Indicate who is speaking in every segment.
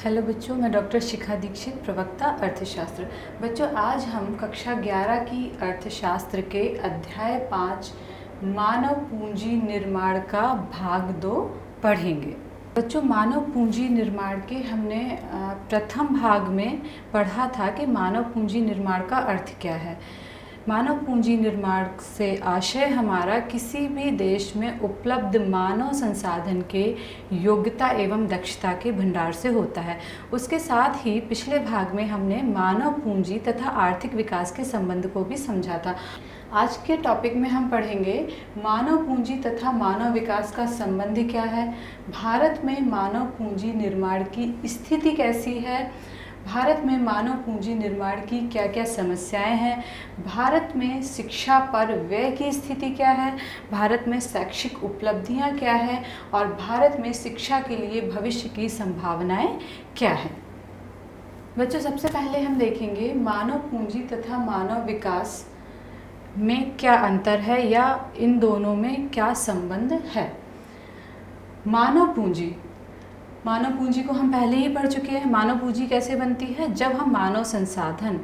Speaker 1: Hello बच्चों, मैं doctor शिखा दीक्षित, प्रवक्ता अर्थशास्त्र। बच्चों, आज हम कक्षा 11 की अर्थशास्त्र के अध्याय 5 मानव पूंजी निर्माण का भाग 2 पढ़ेंगे। बच्चों, मानव पूंजी निर्माण के हमने प्रथम भाग में पढ़ा था कि मानव पूंजी निर्माण का अर्थ क्या है। मानव पूंजी निर्माण से आशय हमारा किसी भी देश में उपलब्ध मानव संसाधन के योग्यता एवं दक्षता के भंडार से होता है। उसके साथ ही पिछले भाग में हमने मानव पूंजी तथा आर्थिक विकास के संबंध को भी समझा था। आज के टॉपिक में हम पढ़ेंगे मानव पूंजी तथा मानव विकास का संबंध क्या है, भारत में मानव पूंजी निर्माण की स्थिति कैसी है, भारत में मानव पूंजी निर्माण की क्या क्या समस्याएं हैं, भारत में शिक्षा पर व्यय की स्थिति क्या है, भारत में शैक्षिक उपलब्धियां क्या हैं और भारत में शिक्षा के लिए भविष्य की संभावनाएं क्या हैं। बच्चों, सबसे पहले हम देखेंगे मानव पूंजी तथा मानव विकास में क्या अंतर है या इन दोनों में क्या संबंध है। मानव पूंजी को हम पहले ही पढ़ चुके हैं। मानव पूंजी कैसे बनती है? जब हम मानव संसाधन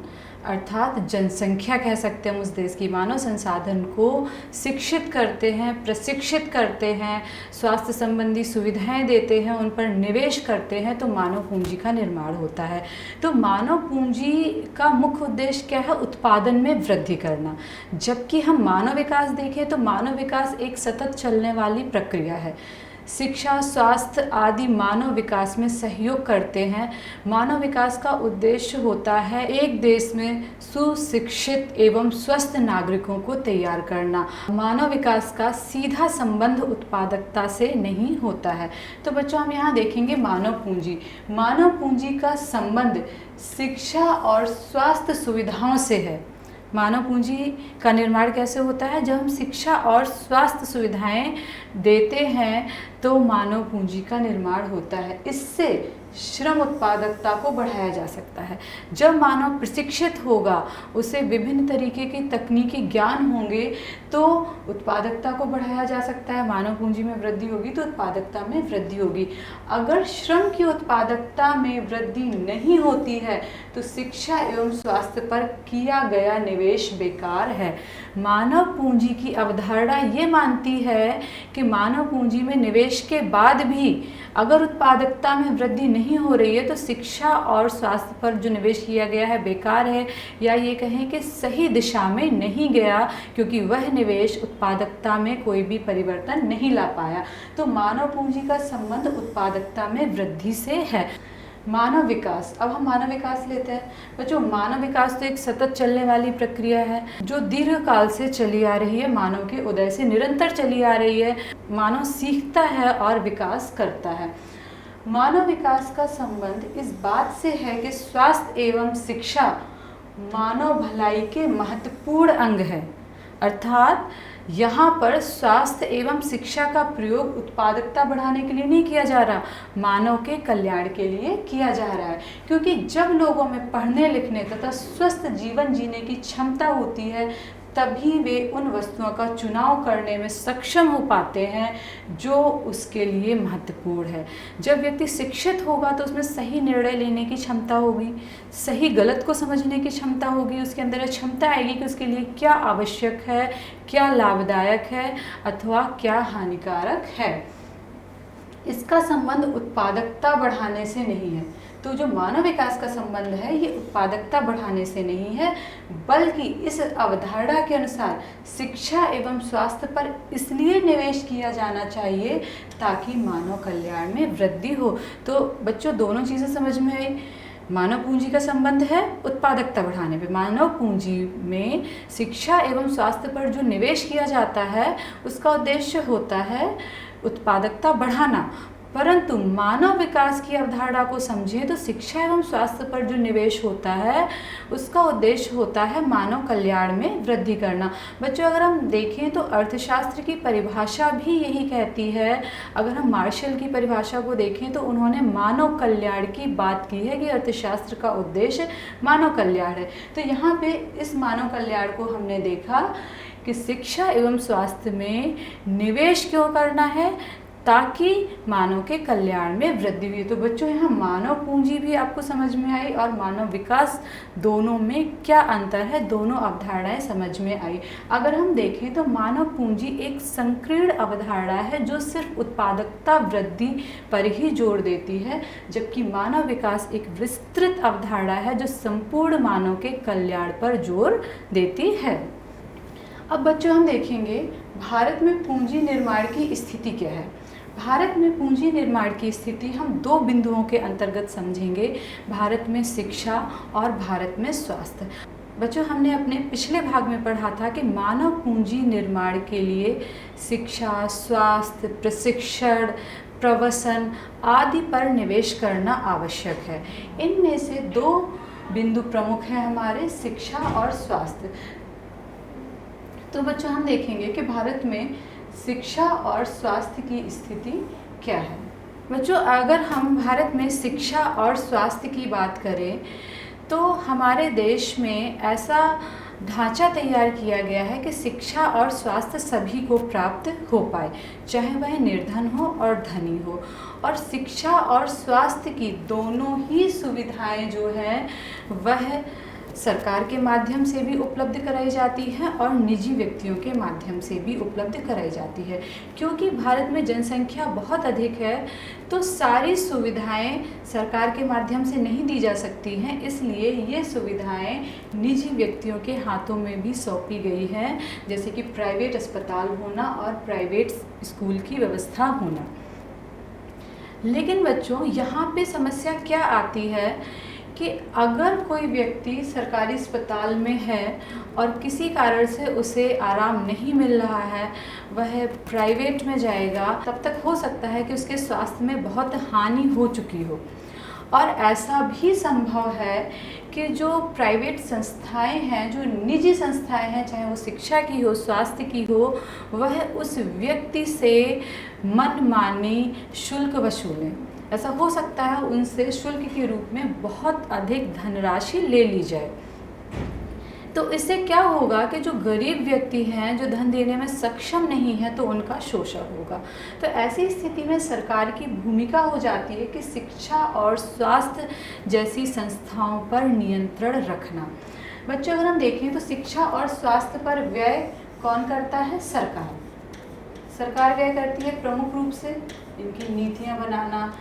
Speaker 1: अर्थात जनसंख्या कह सकते हैं उस देश की, मानव संसाधन को शिक्षित करते हैं, प्रशिक्षित करते हैं, स्वास्थ्य संबंधी सुविधाएं देते हैं, उन पर निवेश करते हैं, तो मानव पूंजी का निर्माण होता है। तो मानव पूंजी का मुख्य उद्देश्य क्या है? उत्पादन में वृद्धि करना। जबकि हम मानव विकास देखें तो मानव विकास एक सतत चलने वाली प्रक्रिया है। शिक्षा, स्वास्थ्य आदि मानव विकास में सहयोग करते हैं। मानव विकास का उद्देश्य होता है एक देश में सुशिक्षित एवं स्वस्थ नागरिकों को तैयार करना। मानव विकास का सीधा संबंध उत्पादकता से नहीं होता है। तो बच्चों, हम यहाँ देखेंगे मानव पूंजी का संबंध शिक्षा और स्वास्थ्य सुविधाओं से है। मानव पूंजी का निर्माण कैसे होता है? जब हम शिक्षा और स्वास्थ्य सुविधाएं देते हैं तो मानव पूंजी का निर्माण होता है। इससे श्रम उत्पादकता को बढ़ाया जा सकता है। जब मानव प्रशिक्षित होगा, उसे विभिन्न तरीके के तकनीकी ज्ञान होंगे तो उत्पादकता को बढ़ाया जा सकता है। मानव पूंजी में वृद्धि होगी तो उत्पादकता में वृद्धि होगी। अगर श्रम की उत्पादकता में वृद्धि नहीं होती है तो शिक्षा एवं स्वास्थ्य पर किया गया निवेश बेकार है। मानव पूंजी की अवधारणा ये मानती है कि मानव पूंजी में निवेश के बाद भी अगर उत्पादकता में वृद्धि नहीं हो रही है तो शिक्षा और स्वास्थ्य पर जो निवेश किया गया है बेकार है, या ये कहें कि सही दिशा में नहीं गया, क्योंकि वह निवेश उत्पादकता में कोई भी परिवर्तन नहीं ला पाया। तो मानव पूंजी का संबंध उत्पादकता में वृद्धि से है। मानव विकास, अब हम मानव विकास लेते हैं। बच्चों, मानव विकास तो एक सतत चलने वाली प्रक्रिया है जो दीर्घ काल से चली आ रही है, मानव के उदय से निरंतर चली आ रही है। मानव सीखता है और विकास करता है। मानव विकास का संबंध इस बात से है कि स्वास्थ्य एवं शिक्षा मानव भलाई के महत्वपूर्ण अंग है। अर्थात यहाँ पर स्वास्थ्य एवं शिक्षा का प्रयोग उत्पादकता बढ़ाने के लिए नहीं किया जा रहा, मानव के कल्याण के लिए किया जा रहा है। क्योंकि जब लोगों में पढ़ने लिखने तथा स्वस्थ जीवन जीने की क्षमता होती है तभी वे उन वस्तुओं का चुनाव करने में सक्षम हो पाते हैं जो उसके लिए महत्वपूर्ण है। जब व्यक्ति शिक्षित होगा तो उसमें सही निर्णय लेने की क्षमता होगी, सही गलत को समझने की क्षमता होगी, उसके अंदर क्षमता आएगी कि उसके लिए क्या आवश्यक है, क्या लाभदायक है अथवा क्या हानिकारक है। इसका संबंध उत्पादकता बढ़ाने से नहीं है। तो जो मानव विकास का संबंध है ये उत्पादकता बढ़ाने से नहीं है, बल्कि इस अवधारणा के अनुसार शिक्षा एवं स्वास्थ्य पर इसलिए निवेश किया जाना चाहिए ताकि मानव कल्याण में वृद्धि हो। तो बच्चों, दोनों चीज़ें समझ में आई। मानव पूंजी का संबंध है उत्पादकता बढ़ाने पे। मानव पूंजी में शिक्षा एवं स्वास्थ्य पर जो निवेश किया जाता है उसका उद्देश्य होता है उत्पादकता बढ़ाना। परंतु मानव विकास की अवधारणा को समझें तो शिक्षा एवं स्वास्थ्य पर जो निवेश होता है उसका उद्देश्य होता है मानव कल्याण में वृद्धि करना। बच्चों, अगर हम देखें तो अर्थशास्त्र की परिभाषा भी यही कहती है। अगर हम मार्शल की परिभाषा को देखें तो उन्होंने मानव कल्याण की बात की है कि अर्थशास्त्र का उद्देश्य मानव कल्याण है। तो यहाँ पे इस मानव कल्याण को हमने देखा कि शिक्षा एवं स्वास्थ्य में निवेश क्यों करना है, ताकि मानव के कल्याण में वृद्धि हुई। तो बच्चों यहाँ मानव पूंजी भी आपको समझ में आई और मानव विकास, दोनों में क्या अंतर है, दोनों अवधारणाएं समझ में आई। अगर हम देखें तो मानव पूंजी एक संकीर्ण अवधारणा है जो सिर्फ उत्पादकता वृद्धि पर ही जोर देती है, जबकि मानव विकास एक विस्तृत अवधारणा है जो संपूर्ण मानव के कल्याण पर जोर देती है। अब बच्चों हम देखेंगे भारत में पूंजी निर्माण की स्थिति क्या है। भारत में पूंजी निर्माण की स्थिति हम दो बिंदुओं के अंतर्गत समझेंगे, भारत में शिक्षा और भारत में स्वास्थ्य। बच्चों हमने अपने पिछले भाग में पढ़ा था कि मानव पूंजी निर्माण के लिए शिक्षा, स्वास्थ्य, प्रशिक्षण, प्रवसन आदि पर निवेश करना आवश्यक है। इनमें से दो बिंदु प्रमुख हैं हमारे, शिक्षा और स्वास्थ्य। तो बच्चों हम देखेंगे कि भारत में शिक्षा और स्वास्थ्य की स्थिति क्या है। बच्चों अगर हम भारत में शिक्षा और स्वास्थ्य की बात करें तो हमारे देश में ऐसा ढांचा तैयार किया गया है कि शिक्षा और स्वास्थ्य सभी को प्राप्त हो पाए, चाहे वह निर्धन हो और धनी हो। और शिक्षा और स्वास्थ्य की दोनों ही सुविधाएं जो हैं वह सरकार के माध्यम से भी उपलब्ध कराई जाती है और निजी व्यक्तियों के माध्यम से भी उपलब्ध कराई जाती है। क्योंकि भारत में जनसंख्या बहुत अधिक है तो सारी सुविधाएं सरकार के माध्यम से नहीं दी जा सकती हैं, इसलिए ये सुविधाएं निजी व्यक्तियों के हाथों में भी सौंपी गई हैं, जैसे कि प्राइवेट अस्पताल होना और प्राइवेट स्कूल की व्यवस्था होना। लेकिन बच्चों यहाँ पे समस्या क्या आती है कि अगर कोई व्यक्ति सरकारी अस्पताल में है और किसी कारण से उसे आराम नहीं मिल रहा है, वह प्राइवेट में जाएगा, तब तक हो सकता है कि उसके स्वास्थ्य में बहुत हानि हो चुकी हो। और ऐसा भी संभव है कि जो प्राइवेट संस्थाएं हैं, जो निजी संस्थाएं हैं, चाहे वो शिक्षा की हो, स्वास्थ्य की हो, वह उस व्यक्ति से मनमानी शुल्क वसूलें। ऐसा हो सकता है उनसे शुल्क के रूप में बहुत अधिक धनराशि ले ली जाए। तो इससे क्या होगा कि जो गरीब व्यक्ति हैं, जो धन देने में सक्षम नहीं है, तो उनका शोषण होगा। तो ऐसी स्थिति में सरकार की भूमिका हो जाती है कि शिक्षा और स्वास्थ्य जैसी संस्थाओं पर नियंत्रण रखना। बच्चों अगर हम देखें तो शिक्षा और स्वास्थ्य पर व्यय कौन करता है? सरकार। सरकार व्यय करती है प्रमुख रूप से इनकी नीतियाँ बनाना,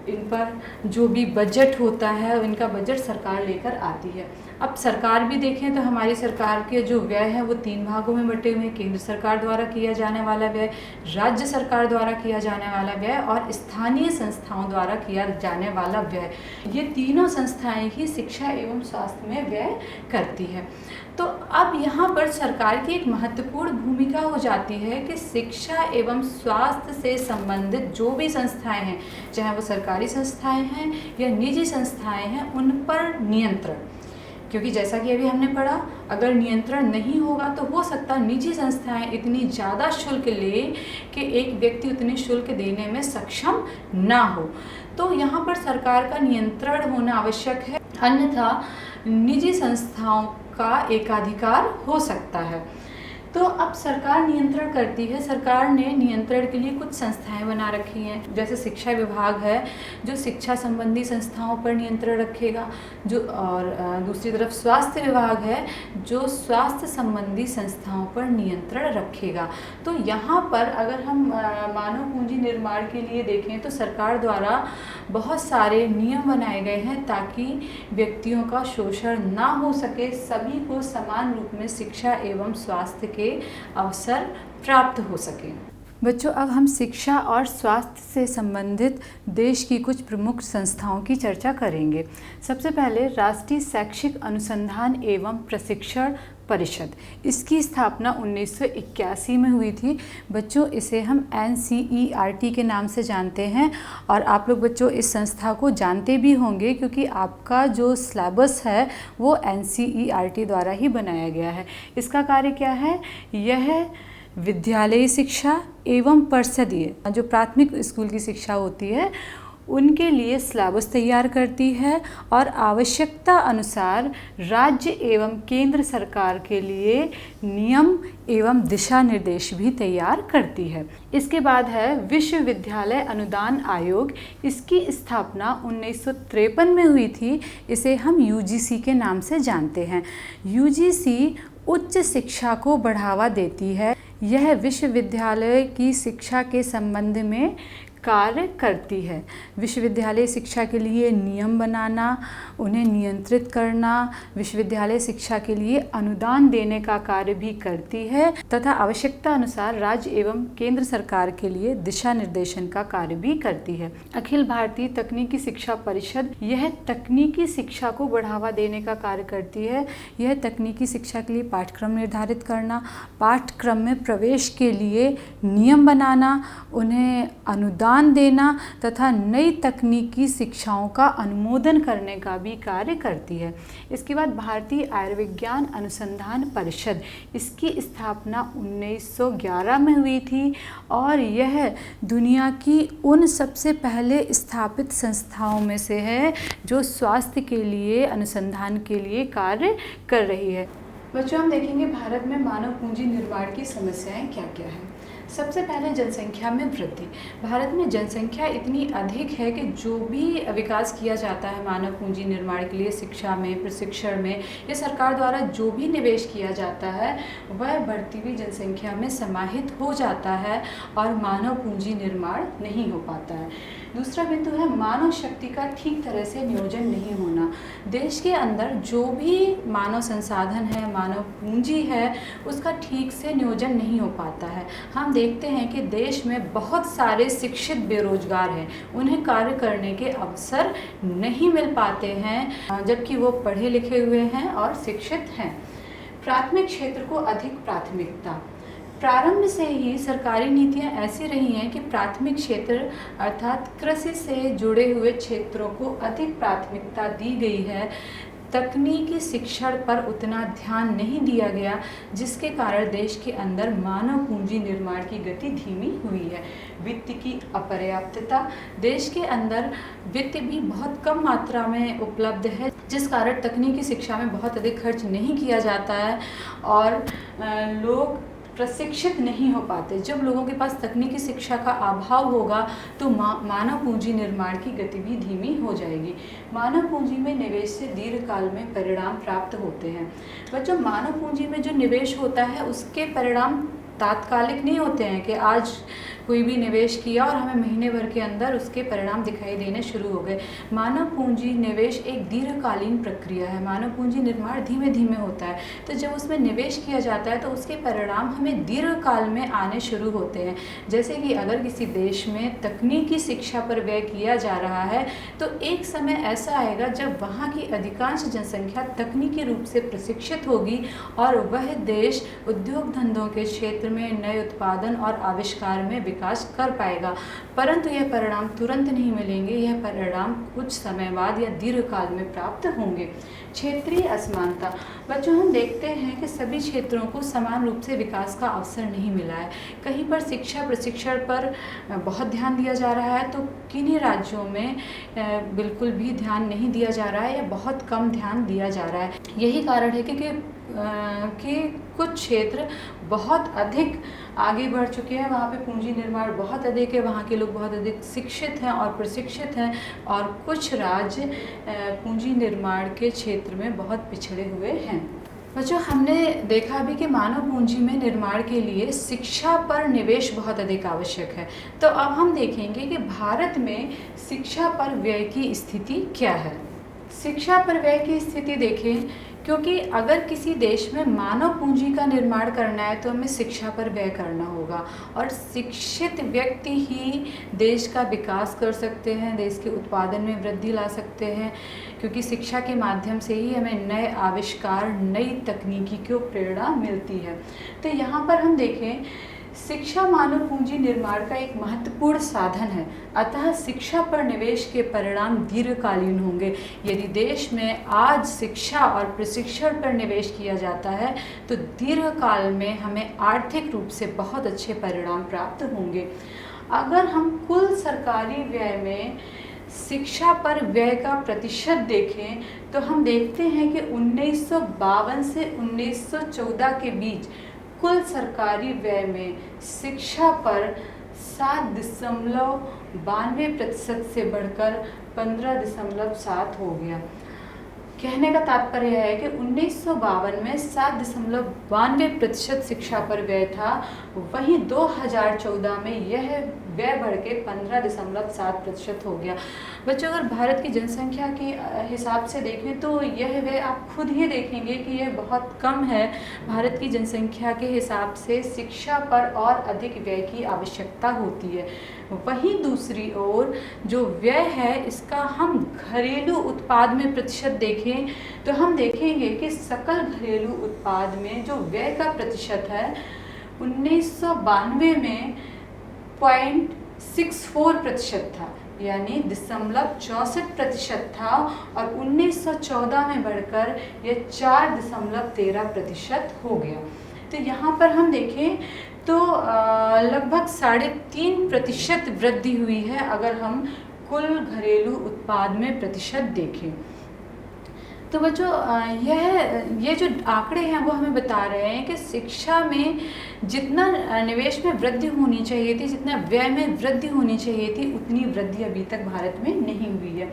Speaker 1: इन पर जो भी बजट होता है इनका बजट सरकार लेकर आती है। अब सरकार भी देखें तो हमारी सरकार के जो व्यय है वो 3 भागों में बटे हुए हैं, केंद्र सरकार द्वारा किया जाने वाला व्यय, राज्य सरकार द्वारा किया जाने वाला व्यय और स्थानीय संस्थाओं द्वारा किया जाने वाला व्यय। ये तीनों संस्थाएं ही शिक्षा एवं स्वास्थ्य में व्यय करती है। तो अब यहाँ पर सरकार की एक महत्वपूर्ण भूमिका हो जाती है कि शिक्षा एवं स्वास्थ्य से संबंधित जो भी संस्थाएं हैं, चाहे वो सरकारी संस्थाएं हैं या निजी संस्थाएं हैं, उन पर नियंत्रण। क्योंकि जैसा कि अभी हमने पढ़ा, अगर नियंत्रण नहीं होगा तो हो सकता है निजी संस्थाएं इतनी ज़्यादा शुल्क ले कि एक व्यक्ति उतने शुल्क देने में सक्षम ना हो। तो यहाँ पर सरकार का नियंत्रण होना आवश्यक है, अन्यथा निजी संस्थाओं का एकाधिकार हो सकता है। तो अब सरकार नियंत्रण करती है। सरकार ने नियंत्रण के लिए कुछ संस्थाएं बना रखी हैं, जैसे शिक्षा विभाग है जो शिक्षा संबंधी संस्थाओं पर नियंत्रण रखेगा, जो और दूसरी तरफ स्वास्थ्य विभाग है जो स्वास्थ्य संबंधी संस्थाओं पर नियंत्रण रखेगा। तो यहाँ पर अगर हम मानव पूंजी निर्माण के लिए देखें तो सरकार द्वारा बहुत सारे नियम बनाए गए हैं ताकि व्यक्तियों का शोषण ना हो सके, सभी को समान रूप में शिक्षा एवं स्वास्थ्य के अवसर प्राप्त हो सके। बच्चों अब हम शिक्षा और स्वास्थ्य से संबंधित देश की कुछ प्रमुख संस्थाओं की चर्चा करेंगे। सबसे पहले राष्ट्रीय शैक्षिक अनुसंधान एवं प्रशिक्षण परिषद, इसकी स्थापना 1981 में हुई थी। बच्चों इसे हम NCERT के नाम से जानते हैं और आप लोग बच्चों इस संस्था को जानते भी होंगे क्योंकि आपका जो सिलेबस है वो NCERT द्वारा ही बनाया गया है। इसका कार्य क्या है? यह विद्यालयी शिक्षा एवं परिषदीय जो प्राथमिक स्कूल की शिक्षा होती है उनके लिए सिलेबस तैयार करती है और आवश्यकता अनुसार राज्य एवं केंद्र सरकार के लिए नियम एवं दिशा निर्देश भी तैयार करती है। इसके बाद है विश्वविद्यालय अनुदान आयोग। इसकी स्थापना 1953 में हुई थी। इसे हम यूजीसी के नाम से जानते हैं। यूजीसी उच्च शिक्षा को बढ़ावा देती है। यह विश्वविद्यालय की शिक्षा के संबंध में कार्य करती है। विश्वविद्यालय शिक्षा के लिए नियम बनाना, उन्हें नियंत्रित करना, विश्वविद्यालय शिक्षा के लिए अनुदान देने का कार्य भी करती है तथा आवश्यकता अनुसार राज्य एवं केंद्र सरकार के लिए दिशा निर्देशन का कार्य भी करती है। अखिल भारतीय तकनीकी शिक्षा परिषद, यह तकनीकी शिक्षा को बढ़ावा देने का कार्य करती है। यह तकनीकी शिक्षा के लिए पाठ्यक्रम निर्धारित करना, पाठ्यक्रम में प्रवेश के लिए नियम बनाना, उन्हें अनुदान देना तथा नई तकनीकी शिक्षाओं का अनुमोदन करने का भी कार्य करती है। इसके बाद भारतीय आयुर्विज्ञान अनुसंधान परिषद, इसकी स्थापना 1911 में हुई थी और यह दुनिया की उन सबसे पहले स्थापित संस्थाओं में से है जो स्वास्थ्य के लिए अनुसंधान के लिए कार्य कर रही है। बच्चों, हम देखेंगे भारत में मानव पूंजी निर्माण की समस्याएं क्या क्या हैं। सबसे पहले जनसंख्या में वृद्धि। भारत में जनसंख्या इतनी अधिक है कि जो भी विकास किया जाता है मानव पूंजी निर्माण के लिए, शिक्षा में, प्रशिक्षण में, या सरकार द्वारा जो भी निवेश किया जाता है वह बढ़ती हुई जनसंख्या में समाहित हो जाता है और मानव पूंजी निर्माण नहीं हो पाता है। दूसरा बिंदु है मानव शक्ति का ठीक तरह से नियोजन नहीं होना। देश के अंदर जो भी मानव संसाधन है, मानव पूंजी है, उसका ठीक से नियोजन नहीं हो पाता है। हम देखते हैं कि देश में बहुत सारे शिक्षित बेरोजगार हैं, उन्हें कार्य करने के अवसर नहीं मिल पाते हैं जबकि वो पढ़े लिखे हुए हैं और शिक्षित हैं। प्राथमिक क्षेत्र को अधिक प्राथमिकता। प्रारंभ से ही सरकारी नीतियां ऐसी रही हैं कि प्राथमिक क्षेत्र अर्थात कृषि से जुड़े हुए क्षेत्रों को अधिक प्राथमिकता दी गई है। तकनीकी शिक्षण पर उतना ध्यान नहीं दिया गया, जिसके कारण देश के अंदर मानव पूंजी निर्माण की गति धीमी हुई है। वित्त की अपर्याप्तता। देश के अंदर वित्त भी बहुत कम मात्रा में उपलब्ध है, जिस कारण तकनीकी शिक्षा में बहुत अधिक खर्च नहीं किया जाता है और लोग प्रशिक्षित नहीं हो पाते। जब लोगों के पास तकनीकी शिक्षा का अभाव होगा तो मानव पूंजी निर्माण की गति भी धीमी हो जाएगी। मानव पूंजी में निवेश से दीर्घकाल में परिणाम प्राप्त होते हैं। बच्चों, मानव पूंजी में जो निवेश होता है उसके परिणाम तात्कालिक नहीं होते हैं कि आज कोई भी निवेश किया और हमें महीने भर के अंदर उसके परिणाम दिखाई देने शुरू हो गए। मानव पूंजी निवेश एक दीर्घकालीन प्रक्रिया है। मानव पूंजी निर्माण धीमे धीमे होता है, तो जब उसमें निवेश किया जाता है तो उसके परिणाम हमें दीर्घकाल में आने शुरू होते हैं। जैसे कि अगर किसी देश में तकनीकी शिक्षा पर व्यय किया जा रहा है तो एक समय ऐसा आएगा जब वहाँ की अधिकांश जनसंख्या तकनीकी रूप से प्रशिक्षित होगी और वह देश उद्योग धंधों के क्षेत्र में नए उत्पादन और आविष्कार में विकास कर पाएगा। परंतु यह परिणाम तुरंत नहीं मिलेंगे, यह परिणाम कुछ समय बाद या दीर्घकाल में प्राप्त होंगे। क्षेत्रीय असमानता। बच्चों, हम देखते हैं कि सभी क्षेत्रों को समान रूप से विकास का अवसर नहीं मिला है। कहीं पर शिक्षा प्रशिक्षण पर बहुत ध्यान दिया जा रहा है तो किन्हीं राज्यों में बिल्कुल भी ध्यान नहीं दिया जा रहा है या बहुत कम ध्यान दिया जा रहा है। यही कारण है कि कुछ क्षेत्र बहुत अधिक आगे बढ़ चुके हैं, वहाँ पे पूंजी निर्माण बहुत अधिक है, वहाँ के लोग बहुत अधिक शिक्षित हैं और प्रशिक्षित हैं, और कुछ राज्य पूंजी निर्माण के क्षेत्र में बहुत पिछड़े हुए हैं। बच्चों, हमने देखा भी कि मानव पूंजी में निर्माण के लिए शिक्षा पर निवेश बहुत अधिक आवश्यक है। तो अब हम देखेंगे कि भारत में शिक्षा पर व्यय की स्थिति क्या है। शिक्षा पर व्यय की स्थिति देखें, क्योंकि अगर किसी देश में मानव पूंजी का निर्माण करना है तो हमें शिक्षा पर व्यय करना होगा, और शिक्षित व्यक्ति ही देश का विकास कर सकते हैं, देश के उत्पादन में वृद्धि ला सकते हैं, क्योंकि शिक्षा के माध्यम से ही हमें नए आविष्कार, नई तकनीकी को प्रेरणा मिलती है। तो यहाँ पर हम देखें, शिक्षा मानव पूंजी निर्माण का एक महत्वपूर्ण साधन है, अतः शिक्षा पर निवेश के परिणाम दीर्घकालीन होंगे। यदि देश में आज शिक्षा और प्रशिक्षण पर निवेश किया जाता है तो दीर्घकाल में हमें आर्थिक रूप से बहुत अच्छे परिणाम प्राप्त होंगे। अगर हम कुल सरकारी व्यय में शिक्षा पर व्यय का प्रतिशत देखें तो हम देखते हैं कि 1952 से 1914 के बीच कुल सरकारी व्यय में शिक्षा पर 7.92% से बढ़कर 15.7 हो गया। कहने का तात्पर्य है कि 1952 में 7.92% शिक्षा पर व्यय था, वहीं 2014 में यह व्यय बढ़ के 15.7% हो गया। बच्चों, अगर भारत की जनसंख्या के हिसाब से देखें तो यह व्यय आप खुद ही देखेंगे कि यह बहुत कम है। भारत की जनसंख्या के हिसाब से शिक्षा पर और अधिक व्यय की आवश्यकता होती है। वहीं दूसरी ओर जो व्यय है इसका हम घरेलू उत्पाद में प्रतिशत देखें तो हम देखेंगे कि सकल घरेलू उत्पाद में जो व्यय का प्रतिशत है 1992 में 0.64% था, यानी 0.64% था, और 1914 में बढ़कर यह 4.13% हो गया। तो यहाँ पर हम देखें तो लगभग 3.5% वृद्धि हुई है अगर हम कुल घरेलू उत्पाद में प्रतिशत देखें। तो बच्चों, ये जो आंकड़े हैं वो हमें बता रहे हैं कि शिक्षा में जितना निवेश में वृद्धि होनी चाहिए थी, जितना व्यय में वृद्धि होनी चाहिए थी, उतनी वृद्धि अभी तक भारत में नहीं हुई है।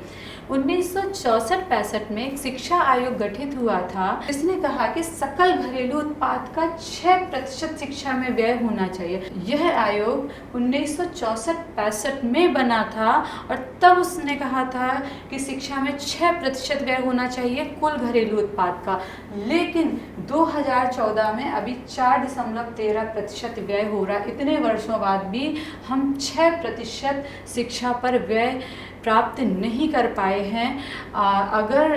Speaker 1: 1964-65 में एक शिक्षा आयोग गठित हुआ था, जिसने कहा कि सकल घरेलू उत्पाद का 6% शिक्षा में व्यय होना चाहिए। यह आयोग 1964-65 में बना था और तब उसने कहा था कि शिक्षा में 6% व्यय होना चाहिए कुल घरेलू उत्पाद का, लेकिन 2014 में अभी 4.13% व्यय हो रहा है। इतने वर्षों बाद भी हम 6% शिक्षा पर व्यय प्राप्त नहीं कर पाए हैं। अगर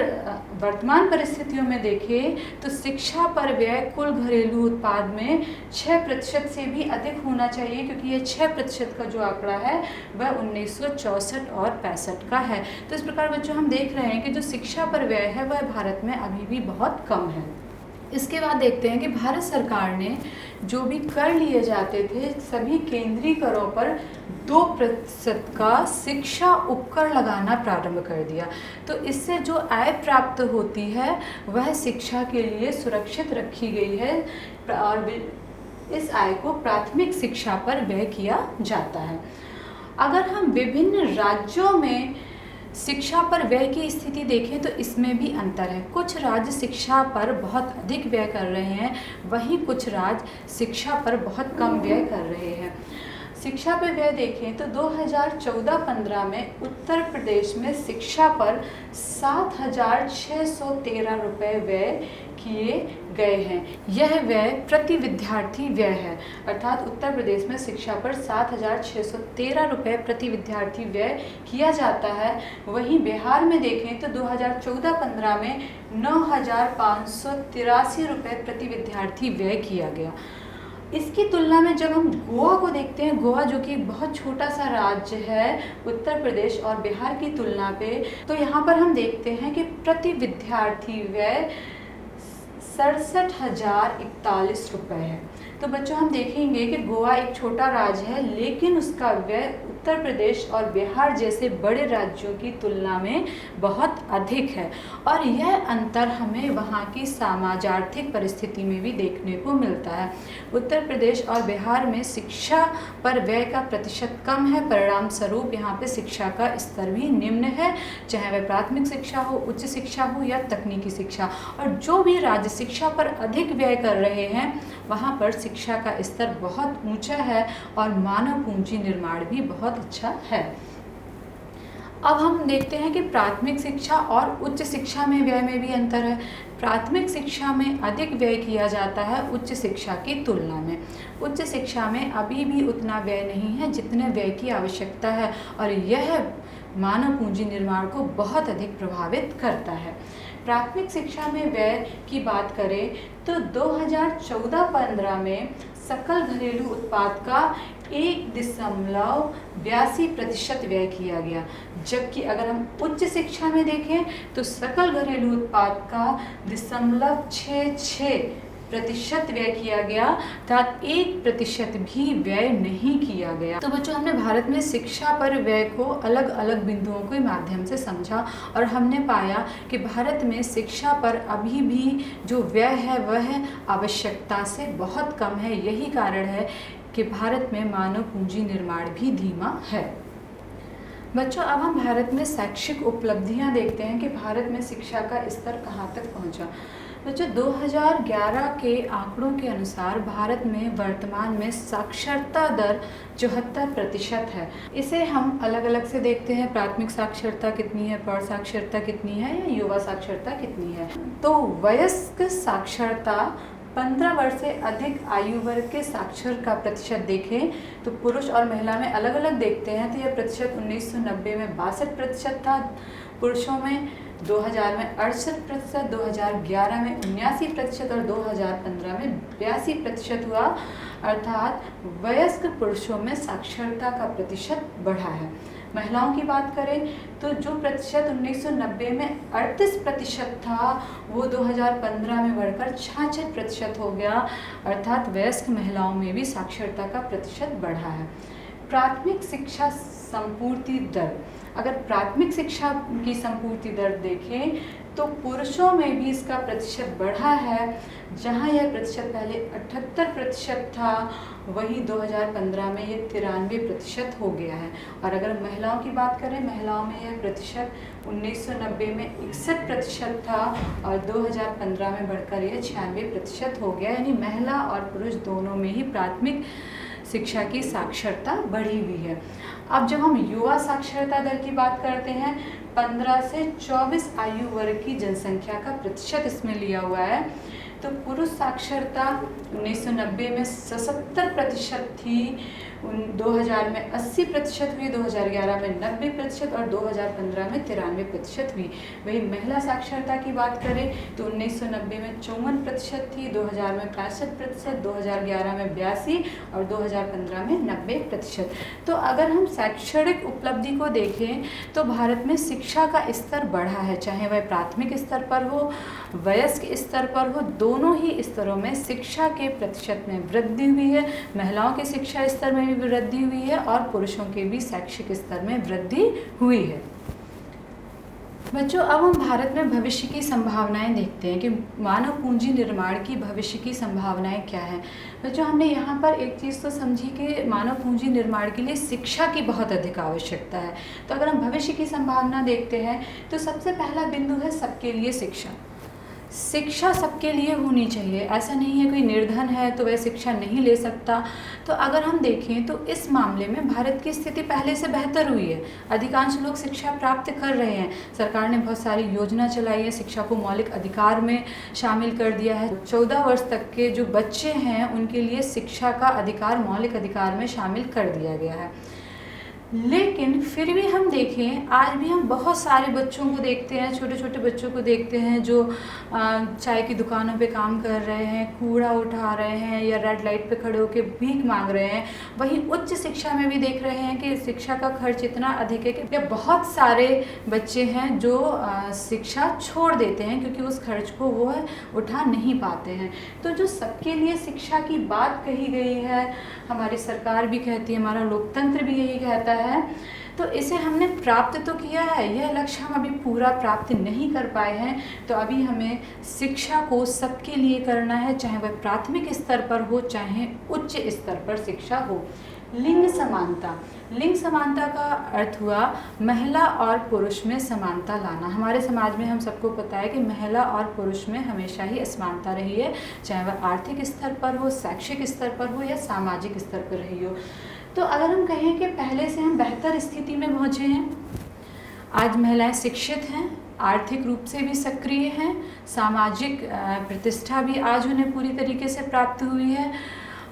Speaker 1: वर्तमान परिस्थितियों में देखें तो शिक्षा पर व्यय कुल घरेलू उत्पाद में 6% से भी अधिक होना चाहिए, क्योंकि ये 6% का जो आंकड़ा है वह 1964 और 65 का है। तो इस प्रकार बच्चों हम देख रहे हैं कि जो शिक्षा पर व्यय है वह भारत में अभी भी बहुत कम है। इसके बाद देखते हैं कि भारत सरकार ने जो भी कर लिए जाते थे सभी केंद्रीय करों पर 2% का शिक्षा उपकर लगाना प्रारंभ कर दिया। तो इससे जो आय प्राप्त होती है वह शिक्षा के लिए सुरक्षित रखी गई है और इस आय को प्राथमिक शिक्षा पर व्यय किया जाता है। अगर हम विभिन्न राज्यों में शिक्षा पर व्यय की स्थिति देखें तो इसमें भी अंतर है। कुछ राज्य शिक्षा पर बहुत अधिक व्यय कर रहे हैं, वहीं कुछ राज्य शिक्षा पर बहुत कम व्यय कर rहे हैं। शिक्षा पर व्यय देखें तो 2014-15 में उत्तर प्रदेश में शिक्षा पर 7,613 रुपये व्यय किए गए हैं। यह व्यय प्रति विद्यार्थी व्यय है, अर्थात उत्तर प्रदेश में शिक्षा पर 7,613 रुपये प्रति विद्यार्थी व्यय किया जाता है। वहीं बिहार में देखें तो 2014-15 में 9,583 रुपये प्रति विद्यार्थी व्यय किया गया। इसकी तुलना में जब हम गोवा को देखते हैं, गोवा जो कि एक बहुत छोटा सा राज्य है उत्तर प्रदेश और बिहार की तुलना पे, तो यहाँ पर हम देखते हैं कि प्रति विद्यार्थी व्यय 67,041 रुपये है। तो बच्चों हम देखेंगे कि गोवा एक छोटा राज्य है, लेकिन उसका व्यय उत्तर प्रदेश और बिहार जैसे बड़े राज्यों की तुलना में बहुत अधिक है, और यह अंतर हमें वहाँ की सामाजिक परिस्थिति में भी देखने को मिलता है। उत्तर प्रदेश और बिहार में शिक्षा पर व्यय का प्रतिशत कम है, परिणाम स्वरूप यहाँ पे शिक्षा का स्तर भी निम्न है, चाहे वह प्राथमिक शिक्षा हो, उच्च शिक्षा हो या तकनीकी शिक्षा। और जो भी राज्य शिक्षा पर अधिक व्यय कर रहे हैं वहाँ पर शिक्षा का स्तर बहुत ऊंचा है और मानव पूंजी निर्माण भी बहुत अच्छा है। अब हम देखते हैं कि प्राथमिक शिक्षा और उच्च शिक्षा में व्यय में भी अंतर है। प्राथमिक शिक्षा में अधिक व्यय किया जाता है उच्च शिक्षा की तुलना में। उच्च शिक्षा में अभी भी उतना व्यय नहीं है जितने व्यय की आवश्यकता है, और यह मानव पूंजी निर्माण को बहुत अधिक प्रभावित करता है। प्राथमिक शिक्षा में व्यय की बात करें तो 2014-15 में सकल घरेलू उत्पाद का 1.82% व्यय किया गया, जबकि अगर हम उच्च शिक्षा में देखें तो सकल घरेलू उत्पाद का 0.66 प्रतिशत व्यय किया गया, अर्थात 1% भी व्यय नहीं किया गया। तो बच्चों, हमने भारत में शिक्षा पर व्यय को अलग अलग बिंदुओं के माध्यम से समझा और हमने पाया कि भारत में शिक्षा पर अभी भी जो व्यय है वह आवश्यकता से बहुत कम है। यही कारण है कि भारत में मानव पूंजी निर्माण भी धीमा है। बच्चों, अब हम भारत में शैक्षिक उपलब्धियां देखते हैं कि भारत में शिक्षा का स्तर कहां तक पहुंचा। बच्चों, 2011 के आंकड़ों के अनुसार भारत में वर्तमान में साक्षरता दर 74% है। इसे हम अलग अलग से देखते हैं, प्राथमिक साक्षरता कितनी है, प्रौढ़ साक्षरता कितनी है या युवा साक्षरता कितनी है। तो वयस्क साक्षरता 15 वर्ष से अधिक आयु वर्ग के साक्षर का प्रतिशत देखें तो पुरुष और महिला में अलग अलग देखते हैं। तो यह प्रतिशत 1990 में 62% था पुरुषों में, 2000 में 68%, 2011 में 79% और 2015 में 82% हुआ। अर्थात वयस्क पुरुषों में साक्षरता का प्रतिशत बढ़ा है। महिलाओं की बात करें तो जो प्रतिशत 1990 में 38% था वो 2015 में बढ़कर 66% हो गया। अर्थात वयस्क महिलाओं में भी साक्षरता का प्रतिशत बढ़ा है। प्राथमिक शिक्षा संपूर्ति दर, अगर प्राथमिक शिक्षा की संपूर्ति दर देखें तो पुरुषों में भी इसका प्रतिशत बढ़ा है। जहां यह प्रतिशत पहले 78% था, वही 2015 में ये 93% हो गया है। और अगर महिलाओं की बात करें, महिलाओं में यह प्रतिशत 1990 में 61% था और 2015 में बढ़कर यह 96% हो गया। यानी महिला और पुरुष दोनों में ही प्राथमिक शिक्षा की साक्षरता बढ़ी हुई है। अब जब हम युवा साक्षरता दर की बात करते हैं, 15 से 24 आयु वर्ग की जनसंख्या का प्रतिशत इसमें लिया हुआ है। तो पुरुष साक्षरता 1990 में 77% थी, 2000 में 80% हुई, 2011 में 90% और 2015 में 93% हुई। वही महिला साक्षरता की बात करें तो 1990 में 54% थी, 2000 में 65%, 2011 में 82 और 2015 में 90%। तो अगर हम शैक्षणिक उपलब्धि को देखें तो भारत में शिक्षा का स्तर बढ़ा है, चाहे वह प्राथमिक स्तर पर हो, वयस्क स्तर पर हो, दोनों ही स्तरों में शिक्षा के प्रतिशत में वृद्धि हुई है। महिलाओं के शिक्षा स्तर में भी वृद्धि हुई है और पुरुषों के भी शैक्षिक स्तर में वृद्धि हुई है। बच्चों, अब हम भारत में भविष्य की संभावनाएं देखते हैं कि मानव पूंजी निर्माण की भविष्य की संभावनाएं क्या हैं। बच्चों, हमने यहाँ पर एक चीज़ तो समझी कि मानव पूंजी निर्माण के लिए शिक्षा की बहुत अधिक आवश्यकता है। तो अगर हम भविष्य की संभावना देखते हैं तो सबसे पहला बिंदु है सबके लिए शिक्षा। शिक्षा सबके लिए होनी चाहिए। ऐसा नहीं है कोई निर्धन है तो वह शिक्षा नहीं ले सकता। तो अगर हम देखें तो इस मामले में भारत की स्थिति पहले से बेहतर हुई है। अधिकांश लोग शिक्षा प्राप्त कर रहे हैं। सरकार ने बहुत सारी योजना चलाई है, शिक्षा को मौलिक अधिकार में शामिल कर दिया है। 14 वर्ष तक के जो बच्चे हैं उनके लिए शिक्षा का अधिकार मौलिक अधिकार में शामिल कर दिया गया है। लेकिन फिर भी हम देखें, आज भी हम बहुत सारे बच्चों को देखते हैं, छोटे छोटे बच्चों को देखते हैं जो चाय की दुकानों पे काम कर रहे हैं, कूड़ा उठा रहे हैं या रेड लाइट पे खड़े होकर भीख मांग रहे हैं। वहीं उच्च शिक्षा में भी देख रहे हैं कि शिक्षा का खर्च इतना अधिक है कि बहुत सारे बच्चे हैं जो शिक्षा छोड़ देते हैं क्योंकि उस खर्च को वो उठा नहीं पाते हैं। तो जो सबके लिए शिक्षा की बात कही गई है, हमारी सरकार भी कहती है, हमारा लोकतंत्र भी यही कहता है, तो इसे हमने प्राप्त तो किया है। यह लक्ष्य हम अभी पूरा प्राप्त नहीं कर पाए हैं। तो अभी हमें शिक्षा को सबके लिए करना है, चाहे वह प्राथमिक स्तर पर हो चाहे उच्च स्तर पर शिक्षा हो। लिंग समानता, लिंग समानता का अर्थ हुआ महिला और पुरुष में समानता लाना। हमारे समाज में हम सबको पता है कि महिला और पुरुष में हमेशा ही असमानता रही है, चाहे वह आर्थिक स्तर पर हो, शैक्षिक स्तर पर हो या सामाजिक स्तर पर रही हो। तो अगर हम कहें कि पहले से हम बेहतर स्थिति में पहुँचे हैं, आज महिलाएं शिक्षित हैं, आर्थिक रूप से भी सक्रिय हैं, सामाजिक प्रतिष्ठा भी आज उन्हें पूरी तरीके से प्राप्त हुई है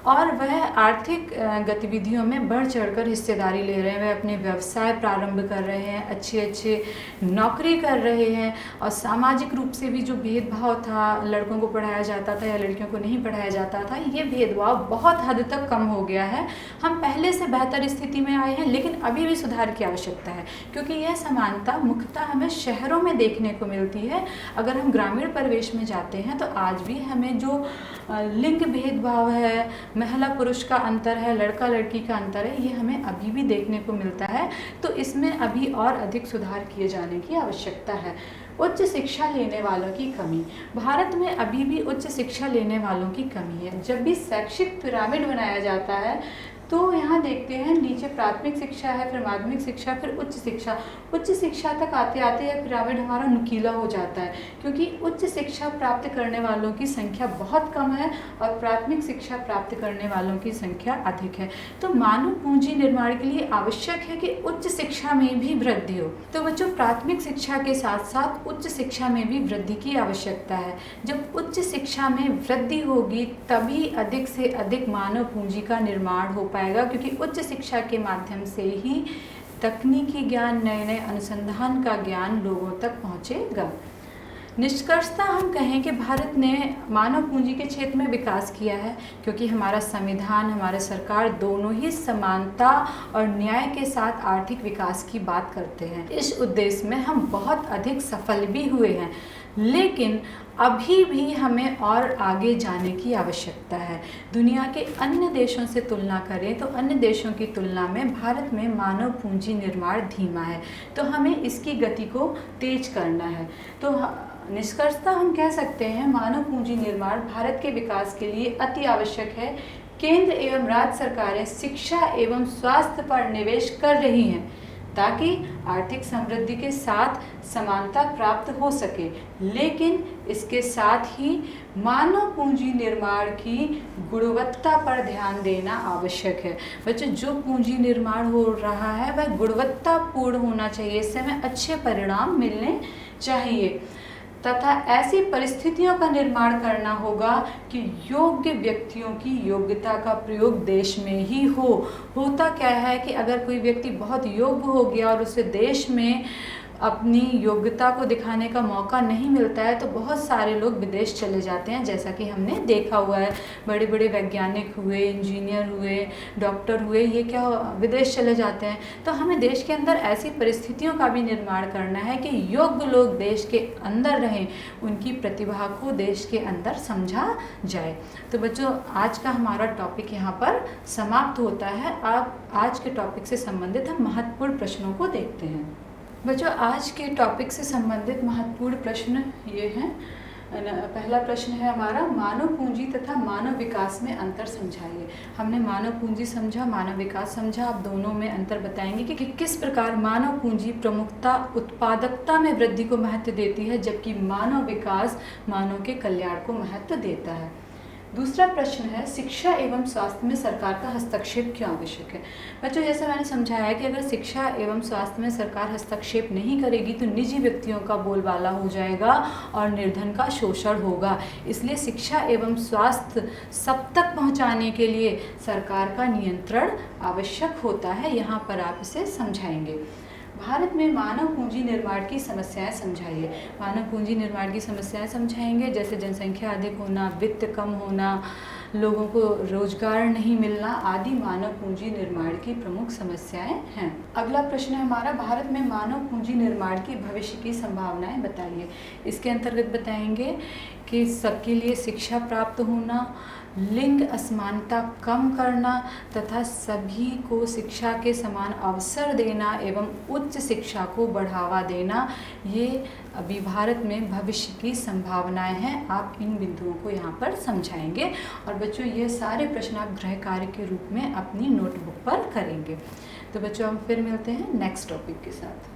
Speaker 1: और वह आर्थिक गतिविधियों में बढ़ चढ़कर हिस्सेदारी ले रहे हैं, वह अपने व्यवसाय प्रारंभ कर रहे हैं, अच्छे अच्छे नौकरी कर रहे हैं। और सामाजिक रूप से भी जो भेदभाव था, लड़कों को पढ़ाया जाता था या लड़कियों को नहीं पढ़ाया जाता था, ये भेदभाव बहुत हद तक कम हो गया है। हम पहले से बेहतर स्थिति में आए हैं, लेकिन अभी भी सुधार की आवश्यकता है, क्योंकि यह समानता मुख्यतः हमें शहरों में देखने को मिलती है। अगर हम ग्रामीण परिवेश में जाते हैं तो आज भी हमें जो लिंग भेदभाव है, महिला पुरुष का अंतर है, लड़का लड़की का अंतर है, ये हमें अभी भी देखने को मिलता है। तो इसमें अभी और अधिक सुधार किए जाने की आवश्यकता है। उच्च शिक्षा लेने वालों की कमी, भारत में अभी भी उच्च शिक्षा लेने वालों की कमी है। जब भी शैक्षिक पिरामिड बनाया जाता है तो यहाँ देखते हैं नीचे प्राथमिक शिक्षा है, फिर माध्यमिक शिक्षा, फिर उच्च शिक्षा। उच्च शिक्षा तक आते आते यह पिरामिड हमारा नुकीला हो जाता है, क्योंकि उच्च शिक्षा प्राप्त करने वालों की संख्या बहुत कम है और प्राथमिक शिक्षा प्राप्त करने वालों की संख्या अधिक है। तो मानव पूंजी निर्माण के लिए आवश्यक है कि उच्च शिक्षा में भी वृद्धि हो। तो बच्चों, प्राथमिक शिक्षा के साथ साथ उच्च शिक्षा में भी वृद्धि की आवश्यकता है। जब उच्च शिक्षा में वृद्धि होगी तभी अधिक से अधिक मानव पूंजी का निर्माण हो पाएगा, क्योंकि उच्च शिक्षा के माध्यम से ही तकनीकी ज्ञान, नए नए अनुसंधान का ज्ञान लोगों तक पहुंचेगा। निष्कर्षतः हम कहें कि भारत ने मानव पूंजी के क्षेत्र में विकास किया है, क्योंकि हमारा संविधान, हमारे सरकार दोनों ही समानता और न्याय के साथ आर्थिक विकास की बात करते हैं। इस उद्देश्य में हम बहुत अधिक सफल भी हुए हैं, लेकिन अभी भी हमें और आगे जाने की आवश्यकता है। दुनिया के अन्य देशों से तुलना करें तो अन्य देशों की तुलना में भारत में मानव पूंजी निर्माण धीमा है, तो हमें इसकी गति को तेज करना है। तो निष्कर्षतः हम कह सकते हैं मानव पूंजी निर्माण भारत के विकास के लिए अति आवश्यक है। केंद्र एवं राज्य सरकारें शिक्षा एवं स्वास्थ्य पर निवेश कर रही हैं ताकि आर्थिक समृद्धि के साथ समानता प्राप्त हो सके, लेकिन इसके साथ ही मानव पूंजी निर्माण की गुणवत्ता पर ध्यान देना आवश्यक है। बच्चों, जो पूंजी निर्माण हो रहा है वह गुणवत्तापूर्ण होना चाहिए, इससे हमें अच्छे परिणाम मिलने चाहिए तथा ऐसी परिस्थितियों का निर्माण करना होगा कि योग्य व्यक्तियों की योग्यता का प्रयोग देश में ही हो। होता क्या है कि अगर कोई व्यक्ति बहुत योग्य हो गया और उसे देश में अपनी योग्यता को दिखाने का मौका नहीं मिलता है तो बहुत सारे लोग विदेश चले जाते हैं, जैसा कि हमने देखा हुआ है। बड़े बड़े वैज्ञानिक हुए, इंजीनियर हुए, डॉक्टर हुए, ये क्या विदेश चले जाते हैं। तो हमें देश के अंदर ऐसी परिस्थितियों का भी निर्माण करना है कि योग्य लोग देश के अंदर रहें, उनकी प्रतिभा को देश के अंदर समझा जाए। तो बच्चों, आज का हमारा टॉपिक यहाँ पर समाप्त होता है। आप आज के टॉपिक से संबंधित हम महत्वपूर्ण प्रश्नों को देखते हैं। बच्चों, आज के टॉपिक से संबंधित महत्वपूर्ण प्रश्न ये हैं। पहला प्रश्न है हमारा, मानव पूंजी तथा मानव विकास में अंतर समझाइए। हमने मानव पूंजी समझा, मानव विकास समझा। आप दोनों में अंतर बताएंगे कि किस प्रकार मानव पूंजी प्रमुखता उत्पादकता में वृद्धि को महत्व देती है, जबकि मानव विकास मानव के कल्याण को महत्व देता है। दूसरा प्रश्न है, शिक्षा एवं स्वास्थ्य में सरकार का हस्तक्षेप क्यों आवश्यक है। बच्चों, जैसा मैंने समझाया कि अगर शिक्षा एवं स्वास्थ्य में सरकार हस्तक्षेप नहीं करेगी तो निजी व्यक्तियों का बोलबाला हो जाएगा और निर्धन का शोषण होगा। इसलिए शिक्षा एवं स्वास्थ्य सब तक पहुंचाने के लिए सरकार का नियंत्रण आवश्यक होता है। यहाँ पर आप इसे समझाएंगे। भारत में मानव पूंजी निर्माण की समस्याएं समझाइए। मानव पूंजी निर्माण की समस्याएं समझाएंगे, जैसे जनसंख्या अधिक होना, वित्त कम होना, लोगों को रोजगार नहीं मिलना आदि मानव पूंजी निर्माण की प्रमुख समस्याएं हैं। अगला प्रश्न है हमारा, भारत में मानव पूंजी निर्माण की भविष्य की संभावनाएं बताइए। इसके अंतर्गत बताएंगे कि सबके लिए शिक्षा प्राप्त होना, लिंग असमानता कम करना तथा सभी को शिक्षा के समान अवसर देना एवं उच्च शिक्षा को बढ़ावा देना, ये अभी भारत में भविष्य की संभावनाएं हैं। आप इन बिंदुओं को यहाँ पर समझाएंगे। और बच्चों, ये सारे प्रश्न आप गृह कार्य के रूप में अपनी नोटबुक पर करेंगे। तो बच्चों, हम फिर मिलते हैं नेक्स्ट टॉपिक के साथ।